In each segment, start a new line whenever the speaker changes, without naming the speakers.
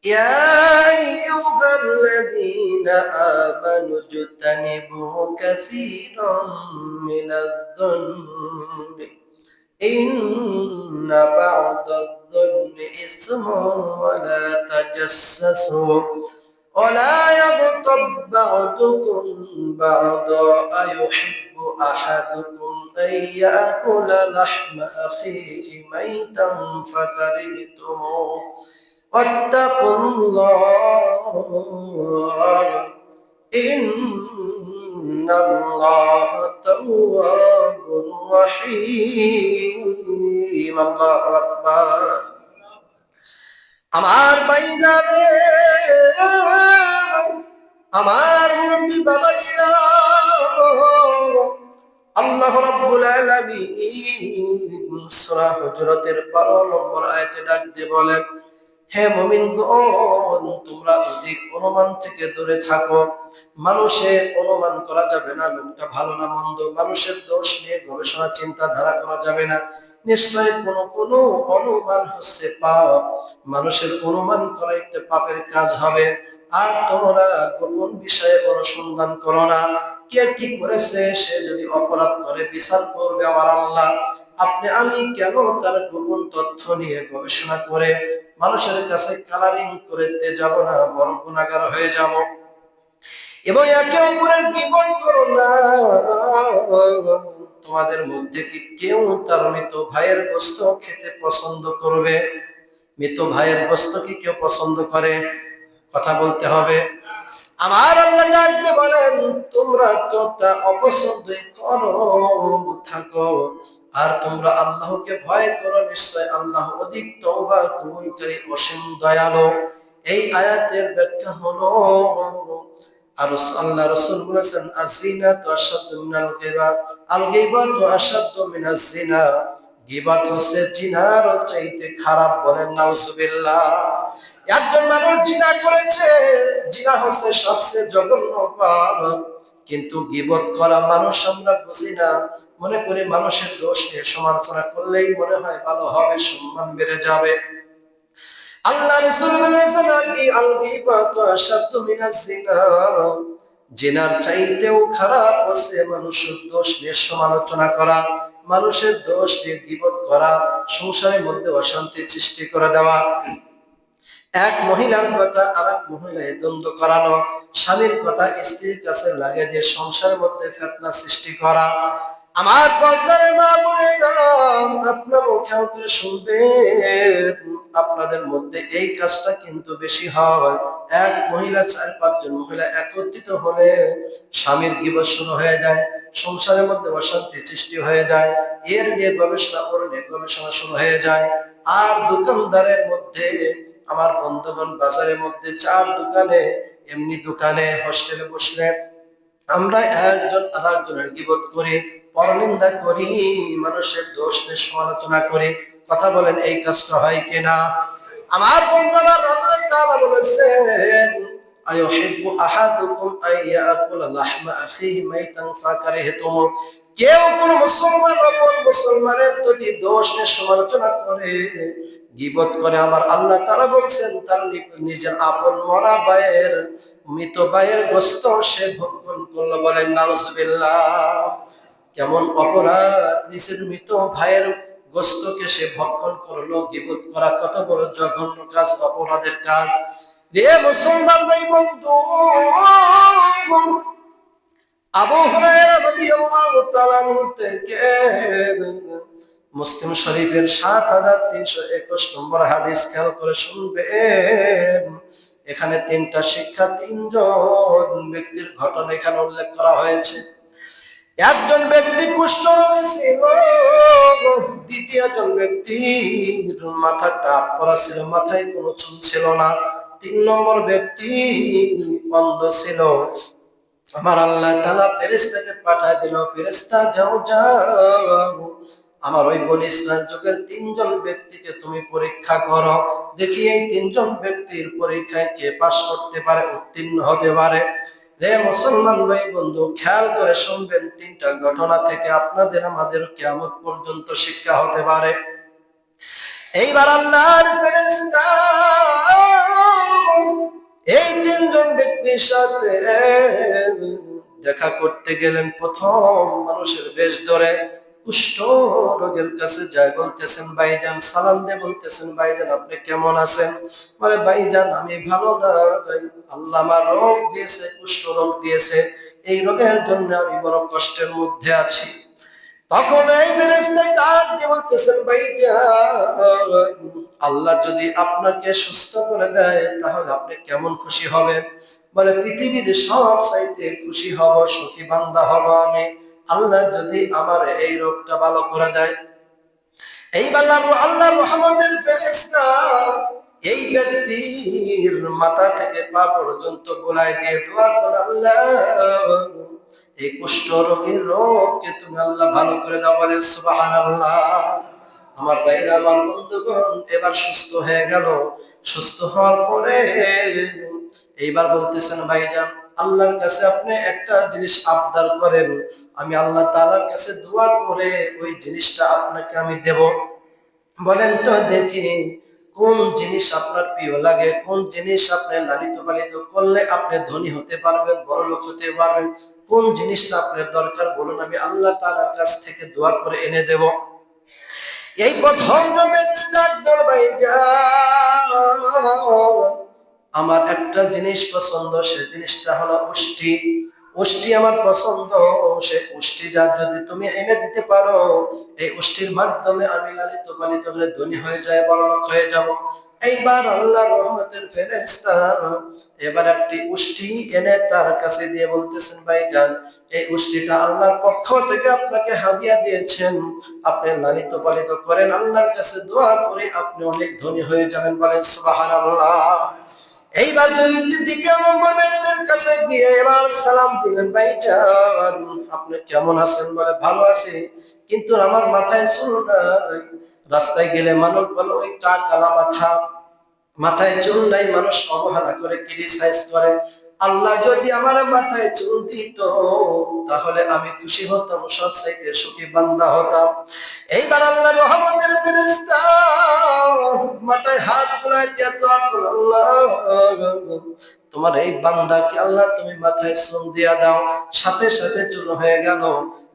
يا أيها الذين آمنوا اجتنبوا كثيرا من الظن إن بعض الظن إثم ولا تجسسوا ولا يغتب بعضكم بعضا أيحب أحدكم أن يأكل لحم أخيه ميتا فكرهتموه واتقوا الله إن الله تواب رحيم الله أكبر আমার বাইদারে আমার মুরব্বি বাবাজিরা আল্লাহ রাব্বুল আলামিন সূরা হুজুরাতের 12 নম্বর আয়াতে ডাক দিয়ে বলেন, হে মুমিনগণ, তোমরা অধিক অনুমান থেকে দূরে থাকো। মানুষের অনুমান করা যাবে না লোকটা ভালো না মন্দ, মানুষের দোষ নিয়ে গবেষণা চিন্তাধারা করা যাবে না। নিশ্চয় কোনো অনুমান হচ্ছে পাপ, মানুষের অনুমান করা একটা পাপের কাজ হবে। আর তোমরা গোপন বিষয়ে অনুসন্ধান করো না, কে কি করেছে, সে যদি অপরাধ করে বিচার করবে আমার আল্লাহ। আপনি আমি কেন তার গোপন তথ্য নিয়ে গবেষণা করে মানুষের কাছে কালারিং করতে যাব না, বড় গুনাহগার হয়ে যাব। এবং একে অপরের গীবত করো না। তোমাদের মধ্যে কি কেউ তার মৃত ভাইয়ের গোশত খেতে পছন্দ করবে? মৃত ভাইয়ের গোশত কি কেউ পছন্দ করে? কথা বলতে হবে। আমার আল্লাহ ডাকতে বলেন, তোমরা তো তা অপছন্দই করো থাকো, আর তোমরা আল্লাহকে ভয় করো, নিশ্চয় আল্লাহ অধিক তওবা কবুলকারী অসীম দয়ালু। এই আয়াতের ব্যাখ্যা হলো, আর আল্লাহ রাসূল বলেছেন, আযিনাতু আশাদ্দু মিনাল গীবা, আল গীবাতু আশাদ্দু মিনাজ জিনা। গীবাত হচ্ছে জিনার চাইতে খারাপ। বলেন নাউজুবিল্লাহ। একজন মানুষ জিনা করেছে, জিনা হচ্ছে সবচেয়ে জঘন্য পাপ। কিন্তু গীবত করা মানুষ আমরা বুঝি না, মনে করি মানুষের দোষ নিয়ে সমালোচনা করলেই মনে হয় ভালো হবে, সম্মান বেড়ে যাবে। আল্লাহ রাসূল বলেছেন, আল গীবাতু আশাদ্দু মিনাজ জিনা। জিনার চাইতেও খারাপ হচ্ছে মানুষের দোষ নিয়ে সমালোচনা করা, মানুষের দোষ নিয়ে গীবত করা, সংসারের মধ্যে অশান্তি সৃষ্টি করে দেওয়া, এক মহিলার কথা আর এক মহিলায় দ্বন্দ্ব করানো, স্বামীর কথা স্ত্রীর কাছে লাগিয়ে দিয়ে সংসারের মধ্যে ফিতনা সৃষ্টি করা। আমার পর্দার মা বোনেরা, আপনারাও খেয়াল করে শুনবেন, আপনাদের মধ্যে এই কাজটা কিন্তু বেশি হয়। এক মহিলা 4-5 জন মহিলা একত্রিত হলে স্বামীর গীবত শুরু হয়ে যায়, সংসারের মধ্যে অশান্তি সৃষ্টি হয়ে যায়, এর নিয়ে গবেষণা ওর নিয়ে গবেষণা শুরু হয়ে যায়। আর দোকানদারের মধ্যে, আমার বন্ধুগণ, বাজারের মধ্যে 4 দোকানে, এমনি দোকানে হোস্টেলে বসলে আমরা একজন আর একজনের গীবত করি, পরনিন্দা করি, মানুষের দোষ নিয়ে সমালোচনা করি। কথা বলেন, এই কাজটা হয় কিনা? আমার বন্ধু, আমার আল্লাহ তাআলা বলেছেন, আইয়ুহিব্বু আহাদুকুম আইয়াকুলা লাহমা আখিহি মাইতান ফাকারিহতুম। কেউ কোন মুসলমান আপন মুসলমানের যদি দোষ নিয়ে সমালোচনা করে, গীবত করে, আমার আল্লাহ তাআলা বলছেন তার নিজের আপন মরা ভাইয়ের, মৃত ভাইয়ের গোশত সে ভক্ষণ করলো। বলেন নাউজুবিল্লাহ। কেমন অপরাধ! নিজের মৃত ভাইয়ের গোশতকে সে ভক্ষণ করলো। গীবত করা কত বড় জঘন্য কাজ, অপরাধের কাজ। রে মুসলমান ভাই বন্ধু, আবু হুরায়রা রাদিয়াল্লাহু তাআলা থেকে মুসলিম শরীফের 7321 নম্বর হাদিস, খেয়াল করে শুনবেন। এখানে 3টা শিক্ষা, 3জন ব্যক্তির ঘটনা এখানে উল্লেখ করা হয়েছে। একজন ব্যক্তি কুষ্ঠরোগী ছিল, দ্বিতীয়জন ব্যক্তির মাথা টাপ করা ছিল, মাথায় কোনো চুল ছিল না, 3 নম্বর ব্যক্তি অন্ধ ছিল। আমার আল্লাহ তাআলা ফেরেশতাকে পাঠায় দিল, ফেরেশতা যাও যাও, আমার ওই বনী ইসরাইল যুগের 3 জন ব্যক্তিকে তুমি পরীক্ষা করো, দেখি এই 3 জন ব্যক্তির পরীক্ষায় কে পাস করতে পারে, উত্তীর্ণ হতে পারে। রে মুসলমান ভাই বন্ধু, খেয়াল করে শুনবেন, 3টা ঘটনা থেকে আপনাদের আমাদের কিয়ামত পর্যন্ত শিক্ষা হতে পারে। এইবার আল্লাহর ফেরেশতা তিনজন ব্যক্তির সাথে দেখা করতে গেলেন। প্রথম মানুষের বেশ ধরে কুষ্ঠ রোগের কাছে যায়, বলতেছেন ভাইজান, সালাম দিয়ে বলতেছেন ভাইজান আপনি কেমন আছেন? বলে ভাইজান আমি ভালো নাই, আল্লাহ আমার রোগ দিয়েছে, কুষ্ঠ রোগ দিয়েছে, এই রোগের জন্য আমি বড় কষ্টের মধ্যে আছি। তখন এই ফেরেশতা ডাক দিয়ে বলতেছেন ভাইজান, আল্লাহ যদি আপনাকে সুস্থ করে দেয় তাহলে আপনি কেমন খুশি হবেন? বলে পৃথিবীর সব চাইতে খুশি হব, সুখী বান্দা হব আমি, আল্লাহ যদি আমার এই রোগটা ভালো করে দেয়। এইবার আল্লাহর রহমতের ফেরেশতা এই ব্যক্তির মাথা থেকে পা পর্যন্ত গোলায় দিয়ে দোয়া করে, আল্লাহ এই কুষ্ঠ রোগীর রোগকে তুমি আল্লাহ ভালো করে দাও। বলে সুবহানাল্লাহ। আমার ভাইরা, আমার বন্ধুগণ, এবার সুস্থ হয়ে গেল। সুস্থ হওয়ার পরে এইবার বলতেছেন ভাইজান আল্লাহর কাছে আপনি একটা জিনিস আবদার করেন, আমি আল্লাহ তাআলার কাছে দোয়া করে ওই জিনিসটা আপনাকে আমি দেব। বলেন তো দেখি কোন জিনিস আপনার প্রিয় লাগে, কোন জিনিস আপনি লালিত পালিত করলে আপনি ধনী হতে পারবেন, বড় লোক হতে পারবেন, কোন জিনিসটা আপনার দরকার বলুন, আমি আল্লাহ তাআলার কাছ থেকে দোয়া করে এনে দেব। এই প্রথম ব্যক্তি ডাক দিল, ভাইজান আমার একটা জিনিস পছন্দ, সে জিনিসটা হলো উষ্টি। উষ্টি আমার পছন্দ, সে উষ্টি যা যদি তুমি এনে দিতে পারো, এই উষ্টির মাধ্যমে আমি লালিত পালিত করে ধনী হয়ে যায়, বড়লোক হয়ে যাব। এইবার আল্লাহর রহমতের ফেরেশতা এবার একটি উষ্টি এনে তার কাছে দিয়ে বলতেছেন ভাইজান এই উষ্টিটা আল্লাহর পক্ষ থেকে আপনাকে হাদিয়া দিয়েছেন, আপনি লালিত পালিত করেন, আল্লাহর কাছে দোয়া করে আপনি অনেক ধনী হয়ে যাবেন। বলেন সুবহানাল্লাহ। এইবার দ্বিতীয় নম্বর ব্যক্তির কাছে গিয়ে এবার সালাম দিলেন, ভাইজান আপনি কেমন আছেন? বলে ভালো আছি, কিন্তু আমার মাথায় চুল নাই। রাস্তায় গেলে মানুষ বলে ওই কালা মাথা, মাথায় চুল নাই, মানুষ অবহেলা করে, ক্রিটিসাইজ করে। আল্লাহ যদি আমার মাথায় চুল দিত তাহলে আমি খুশি হতাম, সব চাইতে সুখী বান্দা হতাম। এইবার আল্লাহর রহমতের ফেরেশতা মাথায় হাত বুলায় দিয়ে দোয়া করল, আল্লাহ তোমার এই বান্দাকে আল্লাহ তুমি মাথায় চুল দিয়া দাও। সাথে সাথে চুল হয়ে গেল।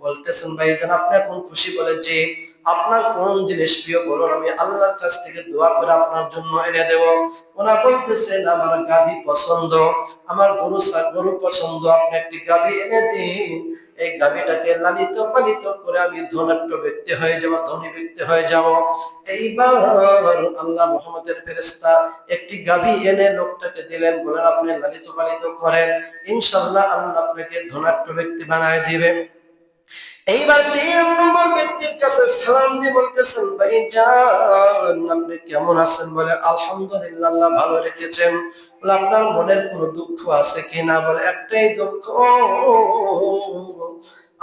বলতেছেন ভাইজান আপনি এখন খুশি? বলে যে আপনার কোন জিনিস প্রিয় বলুন, আমি আল্লাহর কাছ থেকে দোয়া করে আপনার জন্য এনে দেব। ওরা বলতেছেন আমার গাভী পছন্দ, আমার গরু পছন্দ, আপনি একটি গাভী এনে দিন, এই গাভীটাকে লালিত পালিত করে আমি ধনাঢ্য ব্যক্তি হয়ে যাব, ধনী ব্যক্তি হয়ে যাব। এইবার আল্লাহ রহমতের ফেরেশতা একটি গাভী এনে লোকটাকে দিলেন, বলেন আপনি লালিত পালিত করেন, ইনশাআল্লাহ আল্লাহ আপনাকে ধনাঢ্য ব্যক্তি বানায় দিবে। এইবার তিন নম্বর ব্যক্তির কাছে সালাম দিয়ে বলতেছেন ভাইজান আপনি কেমন আছেন? বলে আলহামদুলিল্লাহ আল্লাহ ভালো রেখেছেন। বলে আপনার মনের কোনো দুঃখ আছে কিনা? বলে একটাই দুঃখ,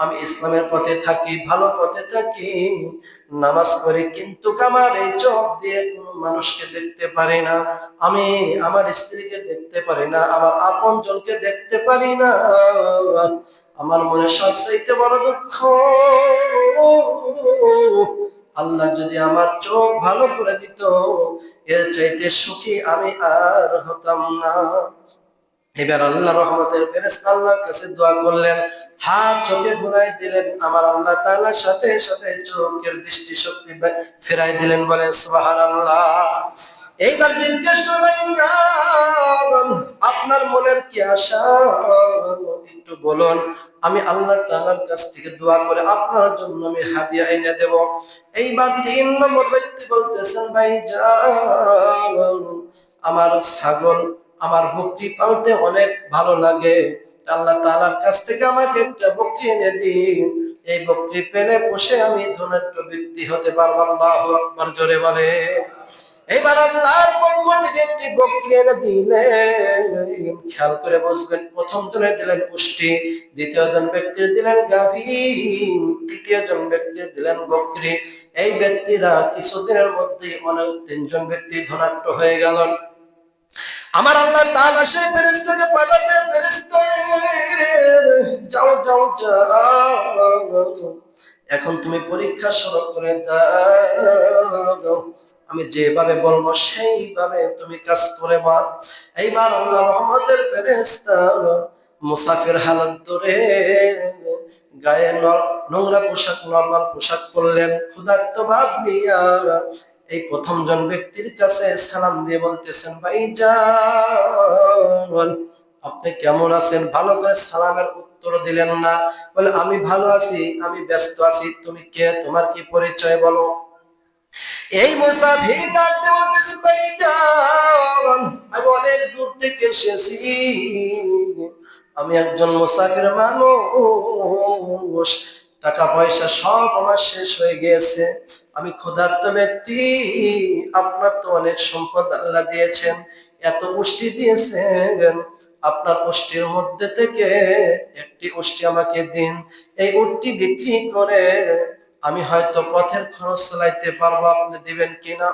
আমি ইসলামের পথে থাকি, ভালো পথে থাকি, নামাজ পড়ি, কিন্তু আমার এই চোখ দিয়ে কোনো মানুষকে দেখতে পারি না, আমি আমার স্ত্রীকে দেখতে পারি না, আমার আপন জনকে দেখতে পারি না, আমার মনে সবচাইতে বড় দুঃখ। আল্লাহ যদি আমার চোখ ভালো করে দিত এর চাইতে সুখী আমি আর হতাম না। এবার আল্লাহ রহমতের ফেরেশতা আল্লাহর কাছে দোয়া করলেন, হাত চোখে বুলাই দিলেন, আমার আল্লাহ তাআলা সাথে সাথে চোখের দৃষ্টি শক্তি ফেরাই দিলেন। বলেন সুবহানাল্লাহ। এইবার জিজ্ঞেস করবেন আপনার মনের কি আশা একটু বলুন, আমি আল্লাহ তাআলার কাছ থেকে দোয়া করে আপনার জন্য আমি হাদিয়া এনে দেব। এইবার তিন নম্বর ব্যক্তি বলতেছেন ভাইজান আমার ছাগল, আমার বকরি পালতে অনেক ভালো লাগে, আল্লাহ তাআলার কাছ থেকে আমাকে একটা বকরি এনে দিন, এই বকরি পেলে পোষে আমি ধনাঢ্য ব্যক্তি হতে পারবো। আল্লাহু আকবার, জোরে বলে। এবার আল্লাহর পক্ষ থেকে একটি বকরি এনে দিলেন। খেয়াল করে বুঝবেন, প্রথম জনে দিলেন উষ্টি, দ্বিতীয় জন ব্যক্তি দিলেন গাভী, তৃতীয় জন ব্যক্তি দিলেন বকরি। এই ব্যক্তিরা কিছুদিনের মধ্যেই অনেক তিনজন ব্যক্তি ধনাঢ্য হয়ে গেলেন। আমার আল্লাহ তাআলা সেই ফেরেশতাকে পাঠাতে, ফেরেশতা যাও যাও যাও, এখন তুমি পরীক্ষা শুরু করে দাও, আমি যেভাবে বলবো সেইভাবে তুমি কাজ করে বা। এইবার আল্লাহ রহমতের ফেরেশতা মুসাফির হালত ধরে গায়ে নোংরা পোশাক নরমাল পোশাক পরলেন, ক্ষুধার্ত ভাব নিয়া এই প্রথম জন ব্যক্তির কাছে সালাম দিয়ে বলতেছেন, ভাইজান আপনি কেমন আছেন? ভালো করে সালামের উত্তর দিলেন না, বলে আমি ভালো আছি, আমি ব্যস্ত আছি, তুমি কে, তোমার কি পরিচয় বলো। এই মুসাফির ডাকতে বলতেছেন, ভাইজান আমি অনেক দূর থেকে এসেছি, আমি একজন মুসাফির মানুষ, টাকা পয়সা সব আমার শেষ হয়ে গিয়েছে, আমি ক্ষুধার্ত ব্যক্তি, আপনার তো অনেক সম্পদ আল্লাহ দিয়েছেন, এত পুষ্টি দিয়েছেন, আপনার উষ্টির মধ্যে থেকে একটি উষ্টি আমাকে দিন, এই উটটি বিক্রি করে আমি হয়তো পথের খরচ চালাইতে পারবো, আপনি দিবেন কিনা।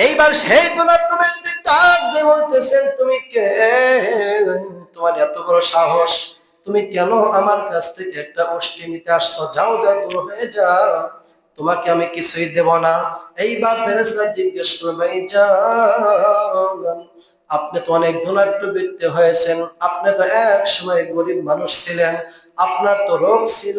এইবার সেই ধনাত্ম ব্যক্তি ডাক দিয়ে বলতেছেন, তুমি কে, তোমার এত বড় সাহস, তুমি কেন আমার কাছ থেকে একটা উষ্টি নিতে আসছো, যাও যাও দূর হয়ে যাও, তোমাকে আমি কিছুই দেব না। এইবার ফেরেশতা জিজ্ঞেস করবে, ভাইজান আপনি তো অনেক ধনাঢ্য ব্যক্তি হয়েছেন, আপনি তো এক সময় গরিব মানুষ ছিলেন, আপনার তো রোগ ছিল,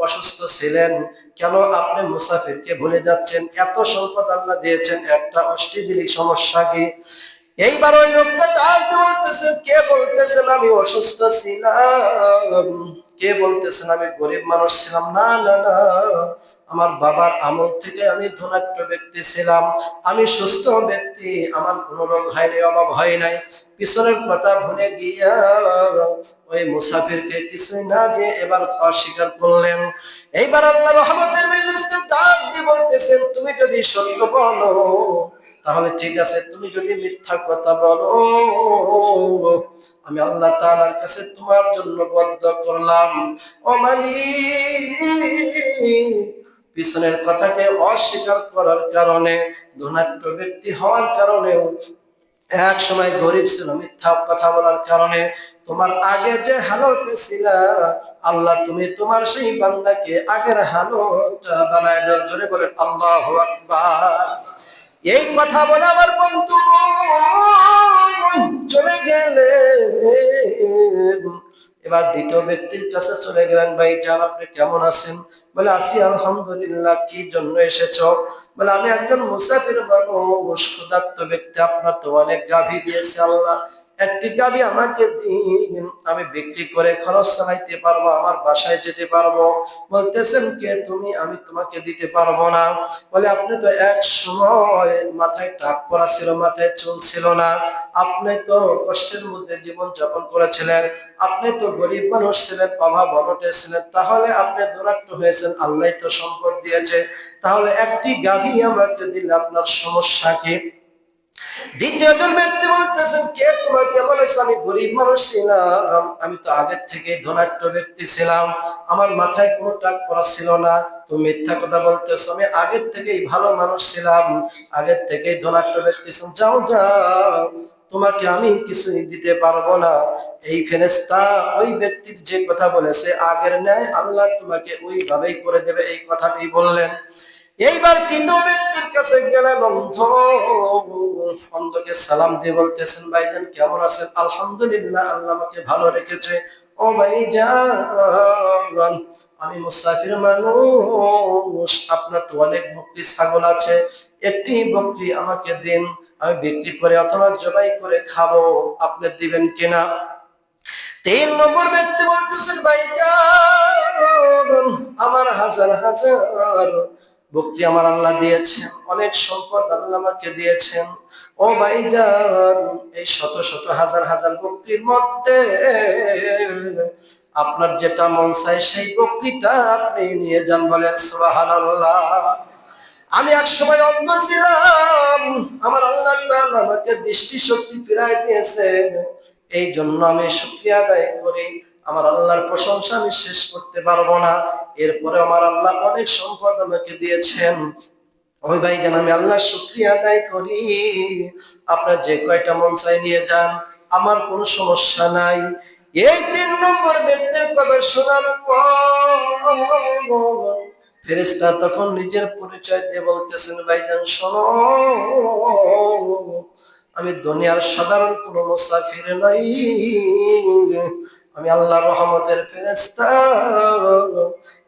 অসুস্থ ছিলেন, কেন আপনি মুসাফিরকে ভুলে যাচ্ছেন? এত সম্পদ আল্লাহ দিয়েছেন, একটা অষ্টি দিলি সমস্যা কি? এইবার ওই লোকটা ডাকতে বলতেছেন, কে বলতেছেন আমি অসুস্থ ছিলাম, কে বলতেছেন আমি গরিব মানুষ ছিলাম? না না না, আমার বাবার আমল থেকে আমি ধনাঢ্য ব্যক্তি ছিলাম, আমি সুস্থ ব্যক্তি, আমার কোনো রোগ হয়নি, অভাব হয় নাই। পিছনের কথা ভুলে গিয়া ওই মুসাফিরকে কিছুই না দিয়ে এবার অস্বীকার করলেন। এইবার আল্লাহ রহমতের ফেরেশতা ডাক দিয়ে বলতেছেন, তুমি যদি সত্য বলো তাহলে ঠিক আছে, তুমি যদি মিথ্যা কথা বলো আমি আল্লাহ তাআলার কাছে তোমার জন্য বদদোয়া করলাম। ও মালিক, পিছনের কথাকে অস্বীকার করার কারণে, ধনাঢ্য ব্যক্তি হওয়ার কারণেও, এক সময় গরিব ছিল মিথ্যা কথা বলার কারণে, তোমার আগে যে হালতে ছিল আল্লাহ তুমি তোমার সেই বান্দাকে আগের হালতটা বানায় দাও। জোরে বলেন আল্লাহু আকবার। এই কথা বলে আমার বন্ধু চলে গেলে, এবার দ্বিতীয় ব্যক্তির কাছে চলে গেলেন, ভাই জান আপনি কেমন আছেন? বলে আছি আলহামদুলিল্লাহ। কি জন্য এসেছো? বলে আমি একজন মুসাফির মানুষ, ক্ষুধার্ত ব্যক্তি, আপনার তো অনেক গাভী দিয়েছে আল্লাহ, একটি গাভী আমাকে দিন, আমি বিক্রি করে খরচ চালাইতে পারবো, আমার বাসায় যেতে পারবো। বলতেছেন কে তুমি? আমি তোমাকে দিতে পারবো না। বলে আপনি তো এক সময় মাথায় টাক পরা ছিল, মাথায় চুল ছিল না, আপনি তো কষ্টের মধ্যে জীবন যাপন করেছিলেন, আপনি তো গরিব মানুষ ছিলেন, অভাব অনটে ছিলেন, তাহলে আপনি ধনাঢ্য হয়েছেন, আল্লাহ তো সম্পদ দিয়েছে, তাহলে একটি গাভী আমাকে দিলে আপনার সমস্যা কি? দ্বিতীয় জন ব্যক্তি বলতেছেন, কে তোমাকে বলেছে আমি গরিব মানুষ ছিলাম? আমি তো আগের থেকে ধনাঢ্য ব্যক্তি ছিলাম, আমার মাথায় কোনো টাক পড়া ছিল না, তুমি মিথ্যা কথা বলতেছো, আমি আগের থেকেই ভালো মানুষ ছিলাম, আগের থেকেই ধনাঢ্য ব্যক্তি ছিলাম, যাও যাও, তোমাকে আমি কিছুই দিতে পারবো না। এই ফেরেশতা ওই ব্যক্তির যে কথা বলেছে আগের ন্যায় আল্লাহ তোমাকে ওইভাবেই করে দেবে, এই কথাটি বললেন। এইবার তৃতীয় ব্যক্তির কাছে গেলেন অন্ধ, অন্ধকে সালাম দিয়ে বলতেছেন, ভাইজান কেমন আছেন? আলহামদুলিল্লাহ, আল্লাহ আমাকে ভালো রেখেছে। ও ভাইজান আমি মুসাফির মানুষ, আপনার তো অনেক বকরি ছাগল আছে, একটি বকরি আমাকে দিন, আমি বিক্রি করে অথবা জবাই করে খাবো, আপনি দিবেন কিনা? তিন নম্বর ব্যক্তি বলতেছেন, ভাইজান আমার হাজার হাজার বকরি আমার আল্লাহ দিয়েছেন, অনেক সম্পদ আল্লাহ আমাকে দিয়েছেন, ও ভাইজান এই শত শত হাজার হাজার বকরির মধ্যে আপনার যেটা মন চায় সেই বকরিটা আপনি নিয়ে যান। বলেন সুবহানাল্লাহ। আমি এক সময় অন্ধ ছিলাম, আমার আল্লাহ তাআলা আমাকে দৃষ্টি শক্তি ফিরাই দিয়েছে, এই জন্য আমি শুকরিয়া আদায় করি, আমার আল্লাহর প্রশংসা আমি শেষ করতে পারবো না। এরপরে আমার আল্লাহ অনেক সম্পদ আমাকে দিয়েছেন, ওই ভাইজান আমি আল্লাহর শুকরিয়া আদায় করি, আপনার যে কয়টা মন চাই নিয়ে যান, আমার কোনো সমস্যা নাই। এই তিন নম্বর ব্যক্তির কথা শোনার পর ফেরেশতা তখন নিজের পরিচয় দিয়ে বলতেছেন, ভাইজান শোনো, আমি দুনিয়ার সাধারণ কোন মুসাফির নই, আমি আল্লাহর রহমতের ফেরেশতা।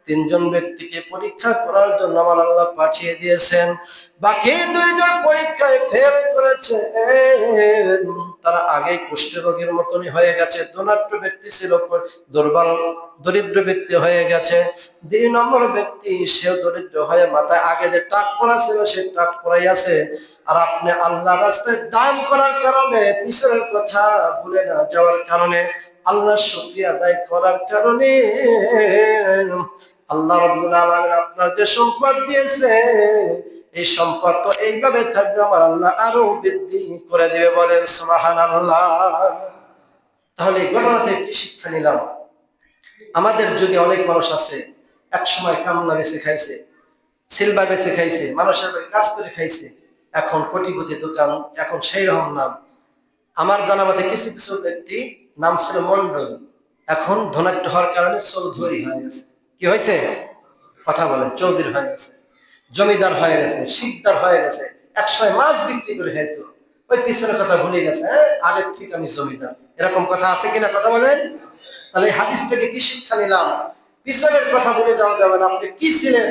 তিনজন ব্যক্তিকে পরীক্ষা করার জন্য আমার আল্লাহ পাঠিয়ে দিয়েছেন। বাকি দুইজন পরীক্ষায় ফেল করেছে, তারা আগেই কুষ্ঠরোগীর মতনই হয়ে গেছে। ধনাঢ্য ব্যক্তি ছিল, দুর্বল দরিদ্র ব্যক্তি হয়ে গেছে। 2 নম্বর ব্যক্তি, সেও দরিদ্র হয়ে মাথায় আগে যে টাক পড়া ছিল সে টাক পড়াই আছে। আর আপনি আল্লাহ রাস্তায় দান করার কারণে, পিছনের কথা ভুলে না যাওয়ার কারণে, আল্লাহ শুকরিয়া আদায় করার কারণে আল্লাহ রাব্বুল আলামিন আপনার যে সম্পদ দিয়েছে, এই সম্পদ তো এইভাবে থাকবে, আমার আল্লাহ আরো বৃদ্ধি করে দিবে। বলেন সুবহানাল্লাহ। তাহলে এই ঘটনা থেকে কি শিক্ষা নিলাম? আমাদের যুগে অনেক মানুষ আছে, এক সময় কামলা বেচে খাইছে, সিলভার বেচে খাইছে, মানুষের বাড়ি কাজ করে খাইছে, এখন কোটিপতি দোকান, এখন সেই রকম নাম। আমার জানা মতে কিছু কিছু ব্যক্তি নাম ছিল মন্ডল, এখন ধনাঢ্য হওয়ার কারণে চৌধুরী হয়ে গেছে। কি হয়েছে? কথা বলেন। চৌধুরী হয়ে গেছে, জমিদার হয়ে গেছে, শিকদার হয়ে গেছে। একসময় মাছ বিক্রি করে খাইতো, ওই পিছনের কথা ভুলে গেছে, হ্যাঁ আগের থেকে আমি জমিদার। এরকম কথা আছে কিনা? কথা বলেন। তাহলে এই হাদিস থেকে কি শিক্ষা নিলাম? পিছনের কথা ভুলে যাওয়া যাবে না। আপনি কি ছিলেন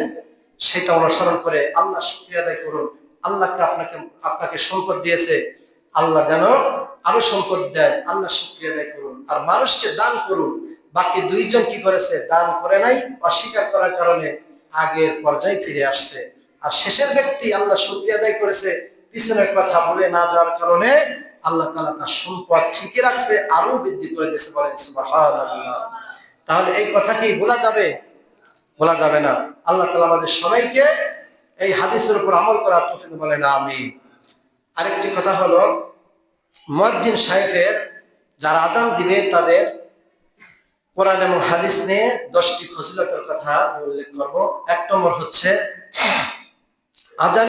সেটা অনুসরণ করে আল্লাহ শুকরিয়া আদায় করুন। আল্লাহকে আপনাকে সম্পদ দিয়েছে, আল্লাহ যেন আরো সম্পদ দেয়, আল্লাহ শুকরিয়া আদায় করুন। আর মানুষকে দান করুন। বাকি দুইজন কি করেছে? দান করে নাই, অস্বীকার করার কারণে আগের পর্যায়ে ফিরে আসছে। আর শেষের ব্যক্তি আল্লাহ শুকরিয়া আদায় করেছে, পিছনের কথা ভুলে না যাওয়ার কারণে আল্লাহ তাআলা তার সম্পদ ঠিকই রাখছে, আরো বৃদ্ধি করে দিয়েছে। বলেন সুবহানাল্লাহ। তাহলে এই কথা কি ভোলা যাবে? বলা যাবে না। আল্লাহ তাআলা আমাদের সবাইকে এই হাদিসের উপর আমল করার তৌফিক বলেন আমিন। আরেকটি কথা হলো, মুয়াজ্জিন সাহেবের যারা আযান দিবে তাদের কোরআন এবং হাদিস নিয়ে 10টি ফজিলতের কথা উল্লেখ করব। 1 নম্বর হচ্ছে আযান